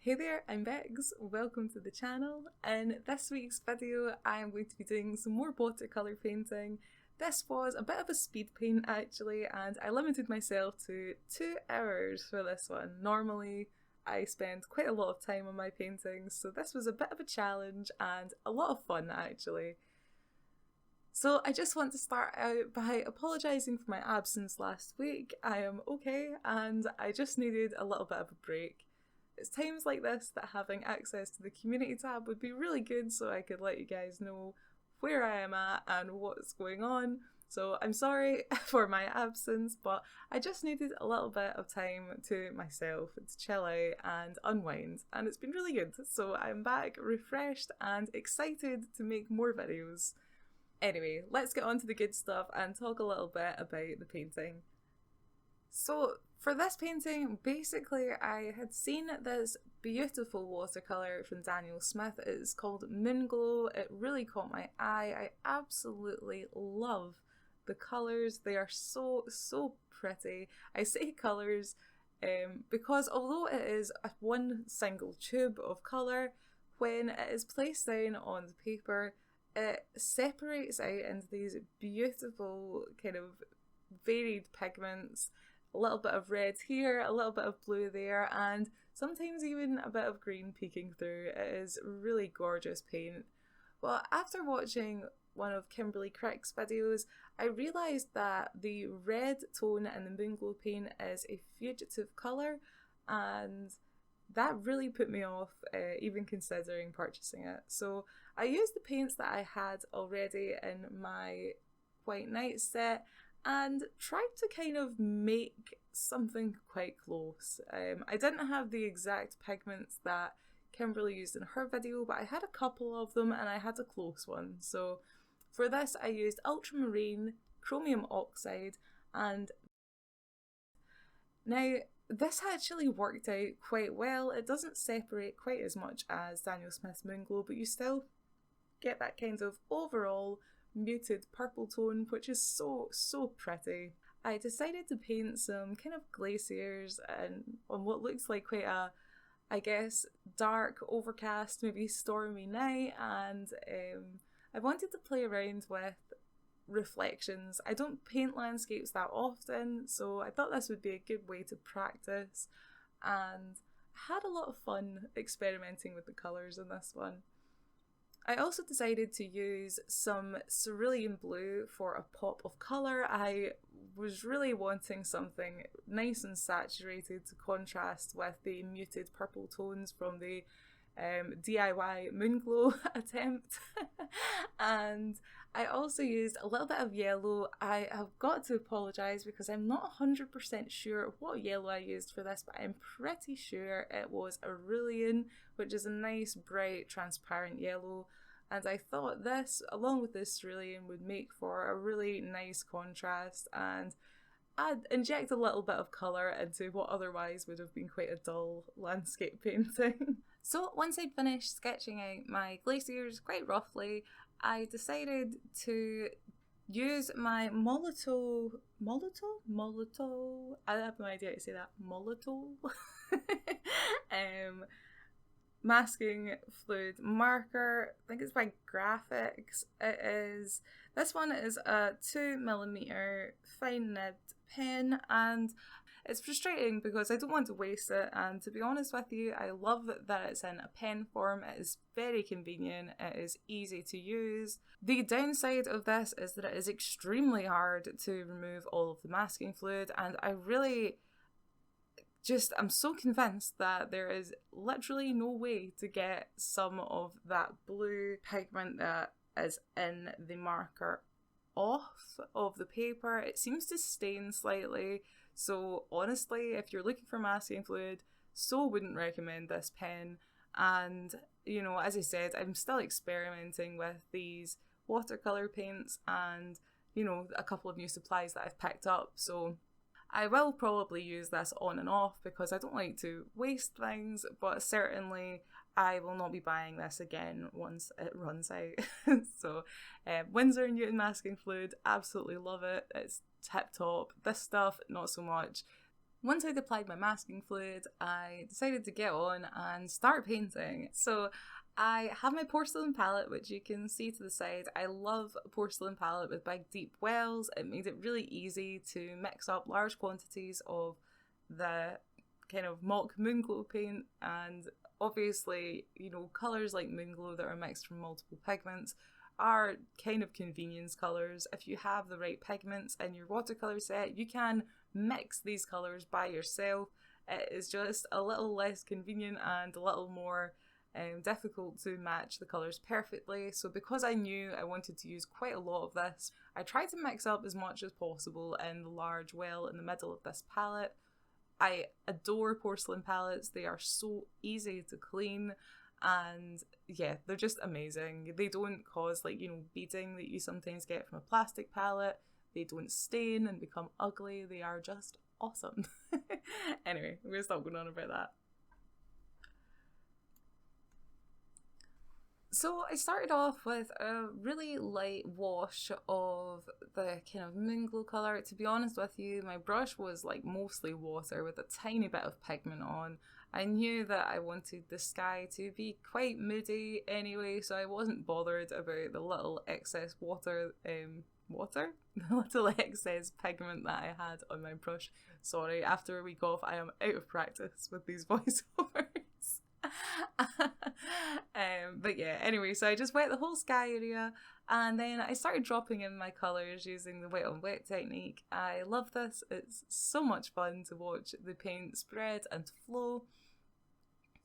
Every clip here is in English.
Hey there, I'm Bex. Welcome to the channel. In this week's video, I am going to be doing some more watercolour painting. This was a bit of a speed paint actually, and I limited myself to 2 hours for this one. Normally, I spend quite a lot of time on my paintings, so this was a bit of a challenge and a lot of fun actually. So I just want to start out by apologising for my absence last week. I am okay and I just needed a little bit of a break. It's times like this that having access to the community tab would be really good so I could let you guys know where I am at and what's going on. So I'm sorry for my absence, but I just needed a little bit of time to myself to chill out and unwind, and it's been really good. So I'm back refreshed and excited to make more videos. Anyway, let's get on to the good stuff and talk a little bit about the painting. So for this painting, basically I had seen this beautiful watercolour from Daniel Smith. It's called Moonglow. It really caught my eye. I absolutely love the colours. They are so pretty. I say colours because although it is one single tube of colour, when it is placed down on the paper, it separates out into these beautiful kind of varied pigments. A little bit of red here, a little bit of blue there, and sometimes even a bit of green peeking through. It is really gorgeous paint. Well, after watching one of Kimberly Crick's videos, I realised that the red tone in the Moonglow paint is a fugitive colour, and that really put me off even considering purchasing it. So I used the paints that I had already in my White Nights set and tried to kind of make something quite close. I didn't have the exact pigments that Kimberly used in her video, but I had a couple of them and I had a close one. So for this I used ultramarine, chromium oxide, and now this actually worked out quite well. It doesn't separate quite as much as Daniel Smith's Moonglow, but you still get that kind of overall muted purple tone, which is so pretty. I decided to paint some kind of glaciers and on what looks like quite a, I guess, dark, overcast, maybe stormy night, and I wanted to play around with reflections. I don't paint landscapes that often, so I thought this would be a good way to practice, and I had a lot of fun experimenting with the colours in this one. I also decided to use some cerulean blue for a pop of colour. I was really wanting something nice and saturated to contrast with the muted purple tones from the DIY Moonglow attempt. And I also used a little bit of yellow. I have got to apologise because I'm not 100% sure what yellow I used for this, but I'm pretty sure it was Cerulean, which is a nice bright transparent yellow. And I thought this, along with this cerulean, would make for a really nice contrast and I'd inject a little bit of colour into what otherwise would have been quite a dull landscape painting. So once I'd finished sketching out my glaciers quite roughly, I decided to use my Molotow, I have no idea how to say that, Molotow masking fluid marker. I think it's by Graphics. This one is a 2mm fine nibbed pen, and it's frustrating because I don't want to waste it, and to be honest with you, I love that it's in a pen form. It is very convenient, it is easy to use. The downside of this is that it is extremely hard to remove all of the masking fluid, and I'm so convinced that there is literally no way to get some of that blue pigment that is in the marker off of the paper. It seems to stain slightly, so honestly, if you're looking for masking fluid, so wouldn't recommend this pen. And you know, as I said, I'm still experimenting with these watercolour paints and, you know, a couple of new supplies that I've picked up, so I will probably use this on and off because I don't like to waste things, but certainly I will not be buying this again once it runs out. So Winsor & Newton masking fluid, absolutely love it. It's tip top. This stuff, not so much. Once I'd applied my masking fluid, I decided to get on and start painting. So I have my porcelain palette, which you can see to the side. I love a porcelain palette with big deep wells. It made it really easy to mix up large quantities of the kind of mock moonglow paint, and obviously, you know, colours like moonglow that are mixed from multiple pigments are kind of convenience colours. If you have the right pigments in your watercolour set, you can mix these colours by yourself. It is just a little less convenient and a little more difficult to match the colours perfectly. So because I knew I wanted to use quite a lot of this, I tried to mix up as much as possible in the large well in the middle of this palette. I adore porcelain palettes. They are so easy to clean, and yeah, they're just amazing. They don't cause, like, you know, beading that you sometimes get from a plastic palette. They don't stain and become ugly. They are just awesome. Anyway, I'm gonna stop going on about that. So I started off with a really light wash of the kind of moonglow colour. To be honest with you, my brush was like mostly water with a tiny bit of pigment on. I knew that I wanted the sky to be quite moody anyway, so I wasn't bothered about the little excess water, the little excess pigment that I had on my brush. Sorry, after a week off I am out of practice with these voiceovers. But yeah, anyway, so I just wet the whole sky area, and then I started dropping in my colours using the wet on wet technique. I love this. It's so much fun to watch the paint spread and flow.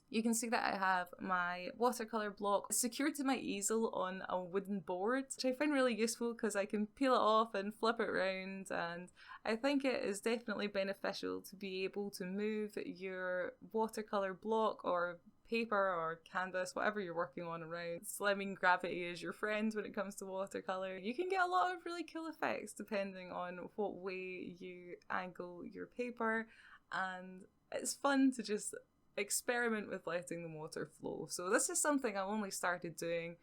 You can see that I have my watercolour block secured to my easel on a wooden board, which I find really useful because I can peel it off and flip it around, and I think it is definitely beneficial to be able to move your watercolour block or paper or canvas, whatever you're working on, around. Slimming gravity is your friend when it comes to watercolour. You can get a lot of really cool effects depending on what way you angle your paper, and it's fun to just experiment with letting the water flow. So this is something I've only started doing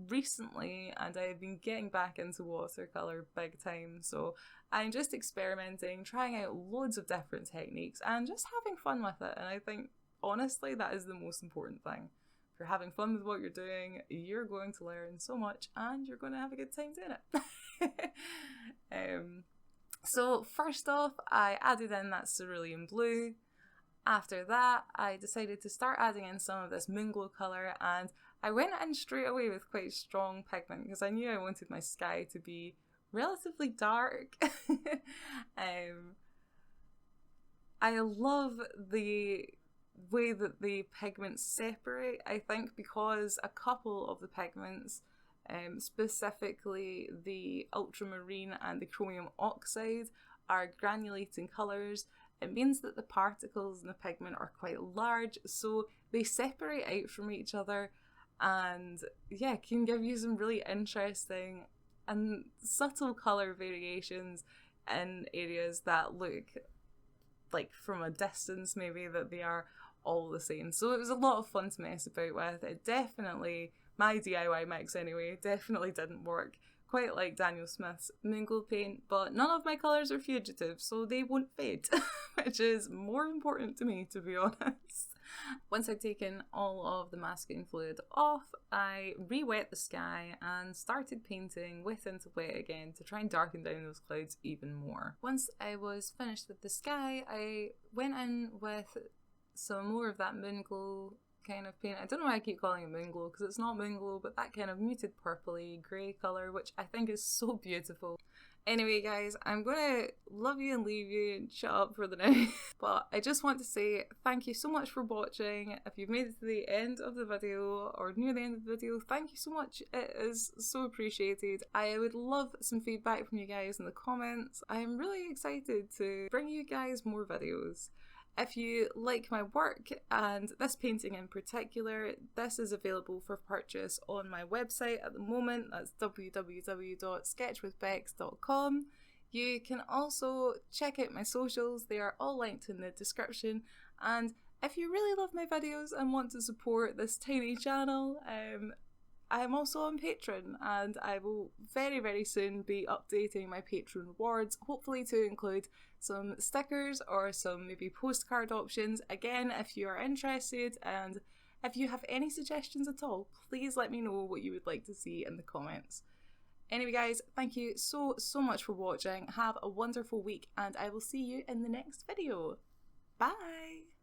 recently, and I've been getting back into watercolour big time. So I'm just experimenting, trying out loads of different techniques and just having fun with it. And I think honestly that is the most important thing. If you're having fun with what you're doing, you're going to learn so much and you're going to have a good time doing it. So first off, I added in that cerulean blue. After that, I decided to start adding in some of this moonglow colour, and I went in straight away with quite strong pigment because I knew I wanted my sky to be relatively dark. I love the way that the pigments separate. I think because a couple of the pigments, specifically the ultramarine and the chromium oxide, are granulating colours, it means that the particles in the pigment are quite large, so they separate out from each other, and yeah, can give you some really interesting and subtle colour variations in areas that look like from a distance maybe that they are all the same. So it was a lot of fun to mess about with. It definitely, my DIY mix anyway, definitely didn't work quite like Daniel Smith's moonglow paint, but none of my colours are fugitive, so they won't fade, which is more important to me, to be honest. Once I'd taken all of the masking fluid off, I re-wet the sky and started painting wet into wet again to try and darken down those clouds even more. Once I was finished with the sky, I went in with some more of that moonglow kind of paint. I don't know why I keep calling it moonglow because it's not moonglow, but that kind of muted purpley grey colour, which I think is so beautiful. Anyway guys, I'm gonna love you and leave you and shut up for the now. But I just want to say thank you so much for watching. If you've made it to the end of the video or near the end of the video, thank you so much. It is so appreciated. I would love some feedback from you guys in the comments. I am really excited to bring you guys more videos. If you like my work, and this painting in particular, this is available for purchase on my website at the moment. That's www.sketchwithbex.com. You can also check out my socials, they are all linked in the description. And if you really love my videos and want to support this tiny channel, I am also on Patreon, and I will very, very soon be updating my Patreon rewards, hopefully to include some stickers or some maybe postcard options. Again, if you are interested and if you have any suggestions at all, please let me know what you would like to see in the comments. Anyway guys, thank you so much for watching. Have a wonderful week, and I will see you in the next video. Bye!